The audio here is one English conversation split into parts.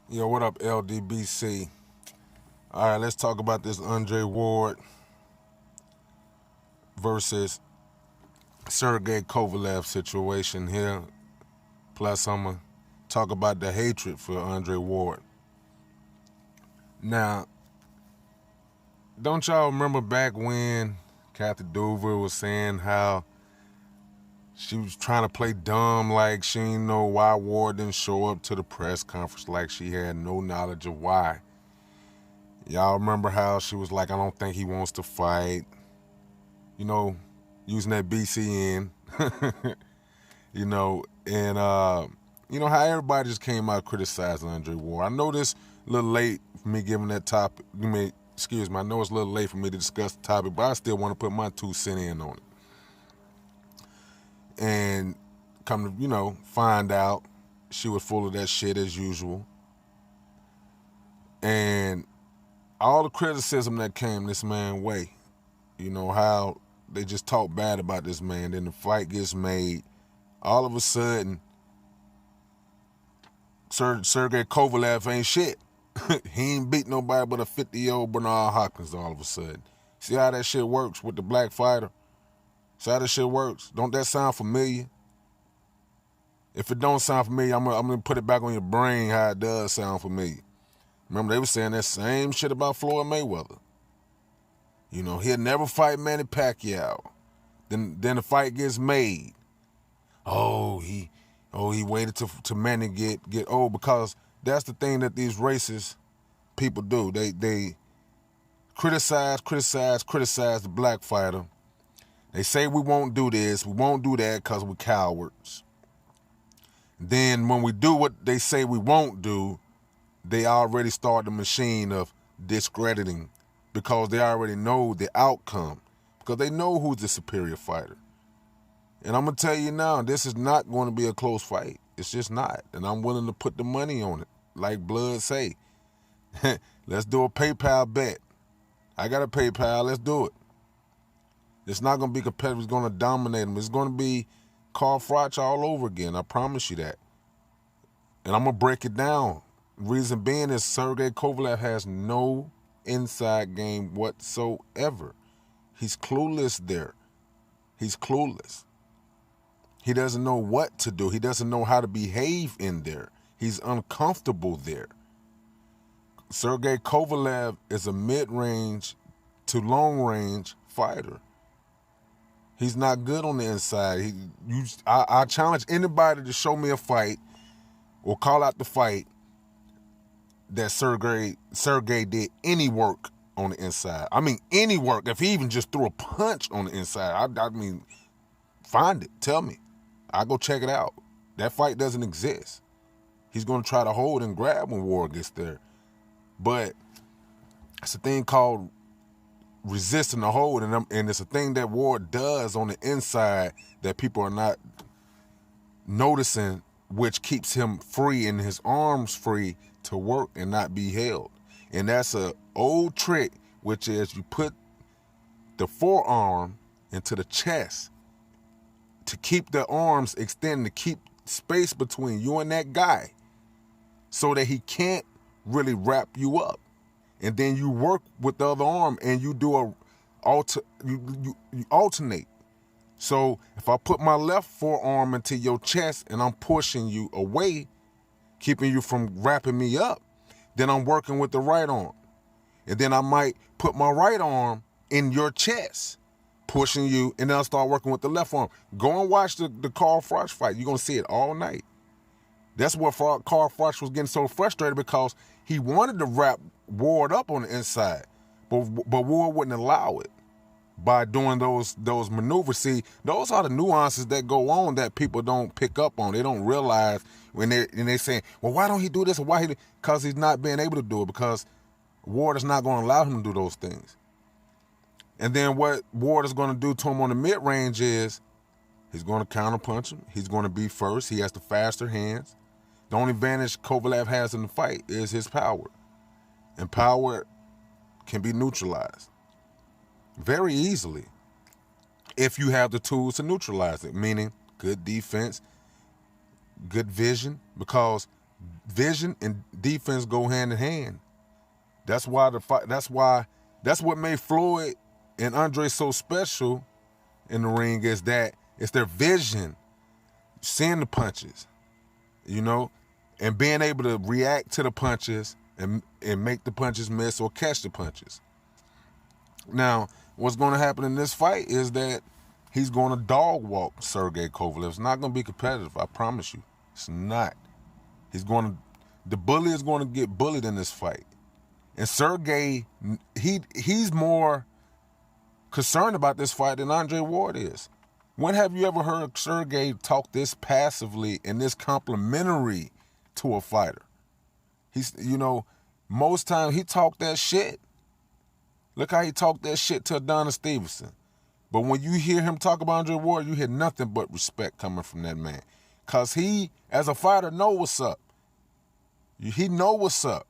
Yo, what up, LDBC? All right, let's talk about this Andre Ward versus Sergey Kovalev situation here. Plus, I'm going to talk about the hatred for Andre Ward. Now, don't y'all remember back when Kathy Duvall was saying how she was trying to play dumb, like she didn't know why Ward didn't show up to the press conference, like she had no knowledge of why. Y'all remember how she was like, I don't think he wants to fight. You know, using that BCN. And how everybody just came out criticizing Andre Ward. I know this a little late for me giving that topic. Excuse me, I know it's a little late for me to discuss the topic, but I still want to put my 2 cents in on it. And come to, find out she was full of that shit as usual. And all the criticism that came this man's way, how they just talk bad about this man, then the fight gets made. All of a sudden, Sergey Kovalev ain't shit. He ain't beat nobody but a 50-year-old Bernard Hopkins all of a sudden. See how that shit works with the black fighter? See how that shit works? Don't that sound familiar? If it don't sound familiar, I'm gonna put it back on your brain how it does sound familiar. Remember, they were saying that same shit about Floyd Mayweather. He'll never fight Manny Pacquiao. Then the fight gets made. He waited to Manny get old, because that's the thing that these racist people do. They criticize the black fighter. They say we won't do this, we won't do that because we're cowards. Then when we do what they say we won't do, they already start the machine of discrediting, because they already know the outcome, because they know who's the superior fighter. And I'm going to tell you now, this is not going to be a close fight. It's just not. And I'm willing to put the money on it. Like Blood say, let's do a PayPal bet. I got a PayPal, let's do it. It's not going to be competitive. It's going to dominate them. It's going to be Carl Froch all over again. I promise you that. And I'm going to break it down. Reason being is Sergey Kovalev has no inside game whatsoever. He's clueless there. He's clueless. He doesn't know what to do. He doesn't know how to behave in there. He's uncomfortable there. Sergey Kovalev is a mid-range to long-range fighter. He's not good on the inside. I challenge anybody to show me a fight or call out the fight that Sergey did any work on the inside. I mean, any work. If he even just threw a punch on the inside, I mean, find it. Tell me. I'll go check it out. That fight doesn't exist. He's going to try to hold and grab when Ward gets there. But it's a thing called resisting the hold, and it's a thing that Ward does on the inside that people are not noticing, which keeps him free and his arms free to work and not be held. And that's a old trick, which is you put the forearm into the chest to keep the arms extended, to keep space between you and that guy so that he can't really wrap you up. And then you work with the other arm and you do you alternate. So if I put my left forearm into your chest and I'm pushing you away, keeping you from wrapping me up, then I'm working with the right arm. And then I might put my right arm in your chest, pushing you, and then I'll start working with the left arm. Go and watch the Carl Froch fight. You're going to see it all night. That's what Carl Froch was getting so frustrated, because he wanted to wrap Ward up on the inside, but Ward wouldn't allow it by doing those maneuvers. See, those are the nuances that go on that people don't pick up on. They don't realize when they're saying, well, why don't he do this? Or why because he's not being able to do it, because Ward is not going to allow him to do those things. And then what Ward is going to do to him on the mid-range is he's going to counterpunch him. He's going to be first. He has the faster hands. The only advantage Kovalev has in the fight is his power. And power can be neutralized very easily if you have the tools to neutralize it, meaning good defense, good vision, because vision and defense go hand in hand. That's why that's what made Floyd and Andre so special in the ring, is that it's their vision, seeing the punches, and being able to react to the punches and make the punches miss or catch the punches. Now, what's going to happen in this fight is that he's going to dog walk Sergey Kovalev. It's not going to be competitive, I promise you. It's not. The bully is going to get bullied in this fight. And Sergey, he's more concerned about this fight than Andre Ward is. When have you ever heard Sergey talk this passively and this complimentary to a fighter? Most times he talked that shit. Look how he talked that shit to Adonis Stevenson. But when you hear him talk about Andre Ward, you hear nothing but respect coming from that man. Because he, as a fighter, know what's up. He know what's up.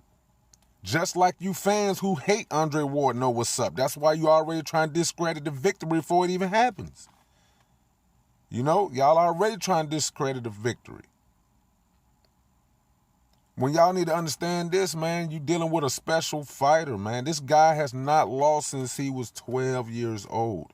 Just like you fans who hate Andre Ward know what's up. That's why you already trying to discredit the victory before it even happens. Y'all already trying to discredit the victory. When y'all need to understand this, man, you dealing with a special fighter, man. This guy has not lost since he was 12 years old.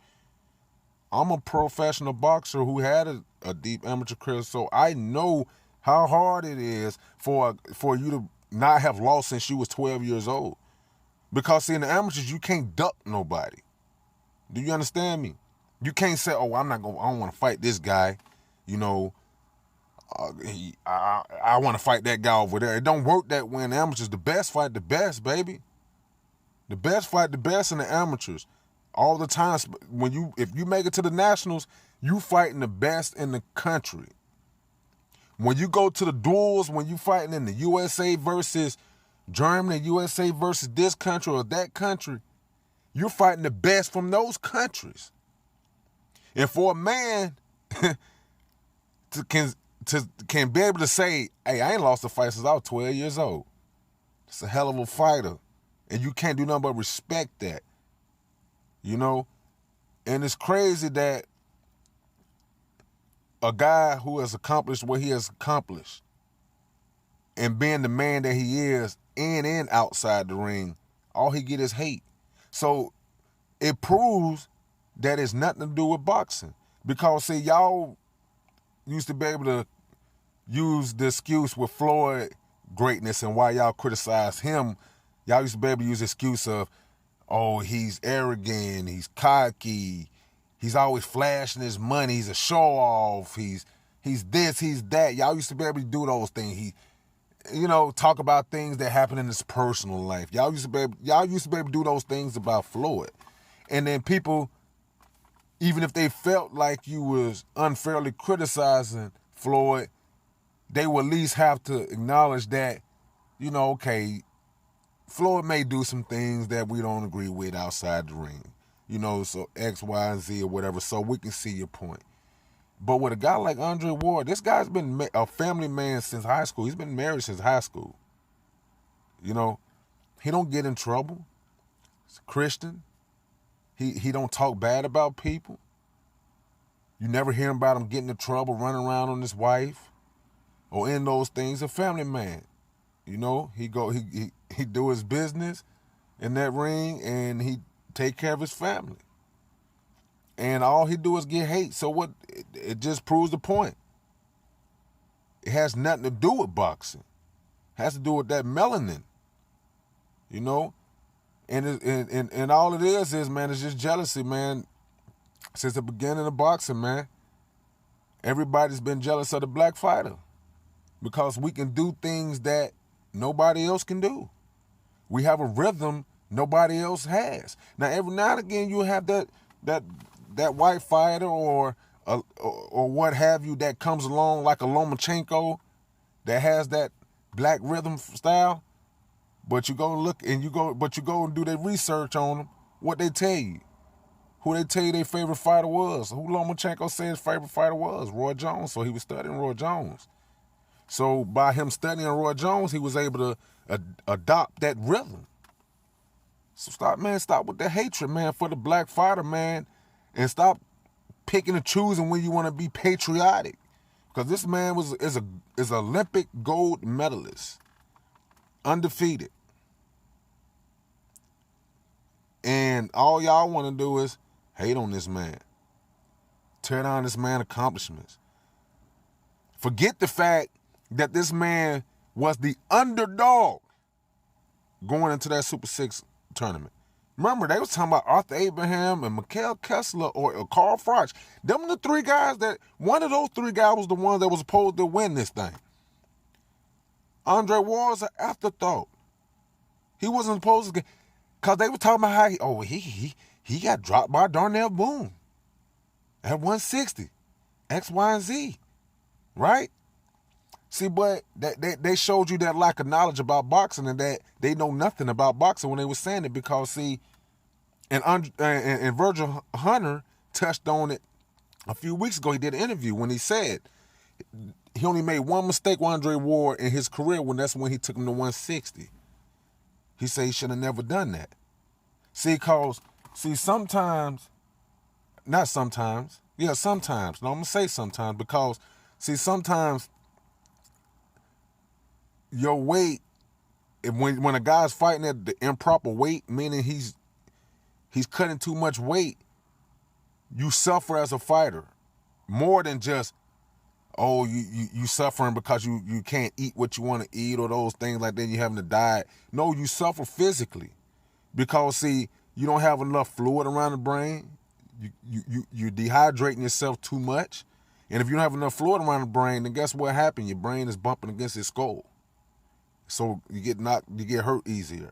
I'm a professional boxer who had a deep amateur career, so I know how hard it is for you to not have lost since you was 12 years old. Because, see, in the amateurs, you can't duck nobody. Do you understand me? You can't say, oh, I don't want to fight this guy, I want to fight that guy over there. It don't work that way in the amateurs. The best fight the best, baby. The best fight the best in the amateurs. All the time. If you make it to the nationals, you fighting the best in the country. When you go to the duels, when you fighting in the USA versus Germany, USA versus this country or that country, you're fighting the best from those countries. And for a man can be able to say, hey, I ain't lost a fight since I was 12 years old. It's a hell of a fighter. And you can't do nothing but respect that. And it's crazy that a guy who has accomplished what he has accomplished and being the man that he is in and outside the ring, all he get is hate. So it proves that it's nothing to do with boxing. Because, see, y'all used to be able to use the excuse with Floyd greatness and why y'all criticize him. Y'all used to be able to use the excuse of, oh, he's arrogant, he's cocky, he's always flashing his money, he's a show-off, he's this, he's that. Y'all used to be able to do those things. Talk about things that happen in his personal life. Y'all used to be able to do those things about Floyd. And then people, even if they felt like you was unfairly criticizing Floyd, they would at least have to acknowledge that, okay, Floyd may do some things that we don't agree with outside the ring. So X, Y, and Z or whatever, so we can see your point. But with a guy like Andre Ward, this guy's been a family man since high school. He's been married since high school. He don't get in trouble. He's a Christian. He don't talk bad about people. You never hear about him getting in trouble, running around on his wife or in those things. A family man. He do his business in that ring and he take care of his family. And all he do is get hate. So what? It just proves the point. It has nothing to do with boxing. It has to do with that melanin. And all it is, man, it's just jealousy, man. Since the beginning of boxing, man, everybody's been jealous of the black fighter because we can do things that nobody else can do. We have a rhythm nobody else has. Now, every now and again, you have that white fighter or what have you that comes along like a Lomachenko that has that black rhythm style. But you go look and you go and do their research on them. What they tell you, who they tell you their favorite fighter was, who Lomachenko said his favorite fighter was, Roy Jones. So he was studying Roy Jones. So by him studying Roy Jones, he was able to adopt that rhythm. So stop with the hatred, man, for the black fighter, man, and stop picking and choosing when you want to be patriotic. Because this man is an Olympic gold medalist. undefeated. And all y'all want to do is hate on this man. Tear down this man's accomplishments. Forget the fact that this man was the underdog going into that Super 6 tournament. Remember, they was talking about Arthur Abraham and Mikhail Kessler or Carl Froch. Them the three guys that, one of those three guys was the one that was supposed to win this thing. Andre Ward's an afterthought. He wasn't supposed to get, because they were talking about how he got dropped by Darnell Boone at 160, X, Y, and Z, right? See, but they showed you that lack of knowledge about boxing and that they know nothing about boxing when they were saying it, because, see, and Virgil Hunter touched on it a few weeks ago. He did an interview when he said he only made one mistake with Andre Ward in his career, that's when he took him to 160. He said he should have never done that. Sometimes, no, I'm going to say sometimes, because, see, sometimes your weight, when a guy's fighting at the improper weight, meaning he's cutting too much weight, you suffer as a fighter more than just, you suffering because you can't eat what you want to eat or those things like that, you having to diet. No, you suffer physically because, see, you don't have enough fluid around the brain. You're dehydrating yourself too much. And if you don't have enough fluid around the brain, then guess what happened? Your brain is bumping against its skull. So you get hurt easier.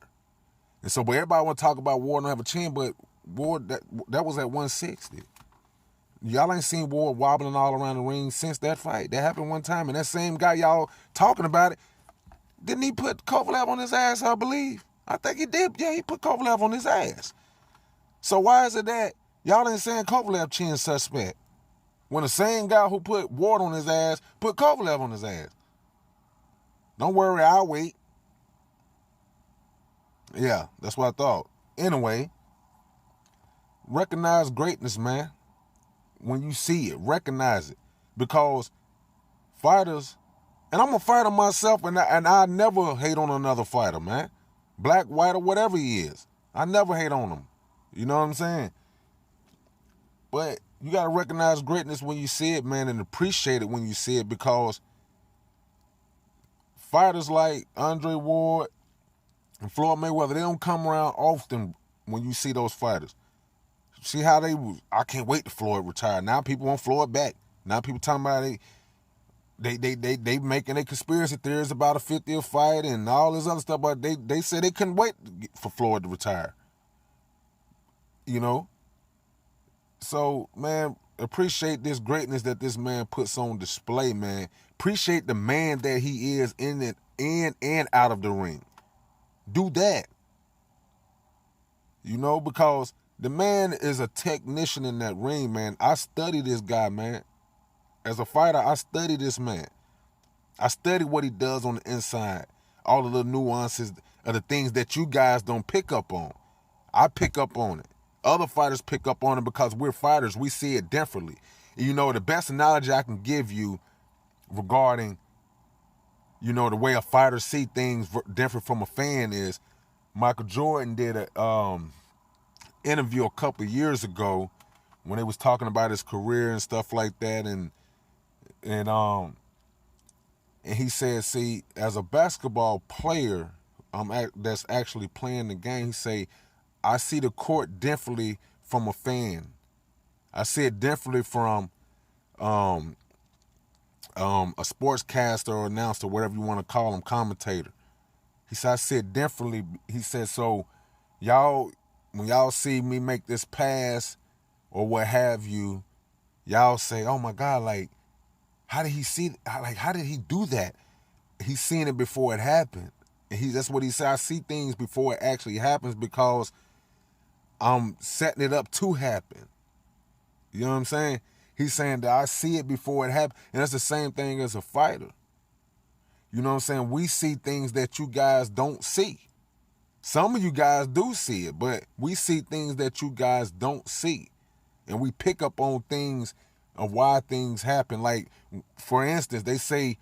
And so, but everybody want to talk about Ward don't have a chin, but Ward, that was at 160. Y'all ain't seen Ward wobbling all around the ring since that fight. That happened one time, and that same guy y'all talking about it, didn't he put Kovalev on his ass, I believe? I think he did. Yeah, he put Kovalev on his ass. So why is it that y'all ain't saying Kovalev chin suspect when the same guy who put Ward on his ass put Kovalev on his ass? Don't worry, I'll wait. Yeah, that's what I thought. Anyway, recognize greatness, man. When you see it, recognize it. Because fighters, and I'm a fighter myself, and I never hate on another fighter, man. Black, white, or whatever he is. I never hate on him. You know what I'm saying? But you got to recognize greatness when you see it, man, and appreciate it when you see it, because fighters like Andre Ward and Floyd Mayweather, they don't come around often when you see those fighters. See how I can't wait to Floyd retire. Now people want Floyd back. Now people talking about they making their conspiracy theories about a 50th fight and all this other stuff, but they said they couldn't wait for Floyd to retire. You know? So, man, appreciate this greatness that this man puts on display, man. Appreciate the man that he is in and out of the ring. Do that. You know, because the man is a technician in that ring, man. I study this guy, man. As a fighter, I study this man. I study what he does on the inside. All the little nuances of the things that you guys don't pick up on. I pick up on it. Other fighters pick up on it because we're fighters. We see it differently. You know, the best analogy I can give you regarding, you know, the way a fighter see things different from a fan is Michael Jordan did a interview a couple of years ago when they was talking about his career and stuff like that, and he said, see, as a basketball player, that's actually playing the game, he say, I see the court differently from a fan. I see it differently from a sportscaster or announcer, whatever you want to call him, commentator. He said, I see it differently. He said, so when y'all see me make this pass or what have you, y'all say, oh my God, like, how did he see, like, how did he do that? He's seen it before it happened. And that's what he said. I see things before it actually happens because I'm setting it up to happen. You know what I'm saying? He's saying that I see it before it happens. And that's the same thing as a fighter. You know what I'm saying? We see things that you guys don't see. Some of you guys do see it, but we see things that you guys don't see. And we pick up on things of why things happen. Like, for instance, they say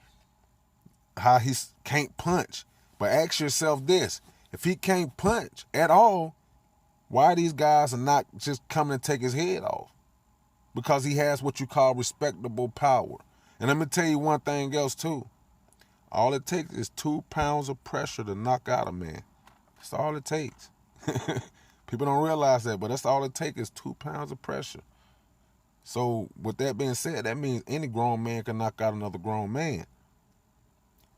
how he can't punch But ask yourself this. If he can't punch at all, why these guys are not just coming to take his head off? Because he has what you call respectable power. And let me tell you one thing else too. All it takes is 2 pounds of pressure to knock out a man. That's all it takes. People don't realize that, but that's all it takes is 2 pounds of pressure. So with that being said, that means any grown man can knock out another grown man.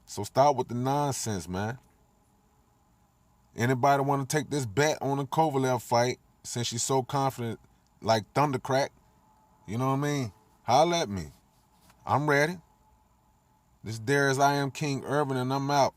So stop with the nonsense, man. Anybody want to take this bet on the Kovalev fight, since she's so confident, like Thundercrack? You know what I mean? Holla at me. I'm ready. This there is I Am King Urban, and I'm out.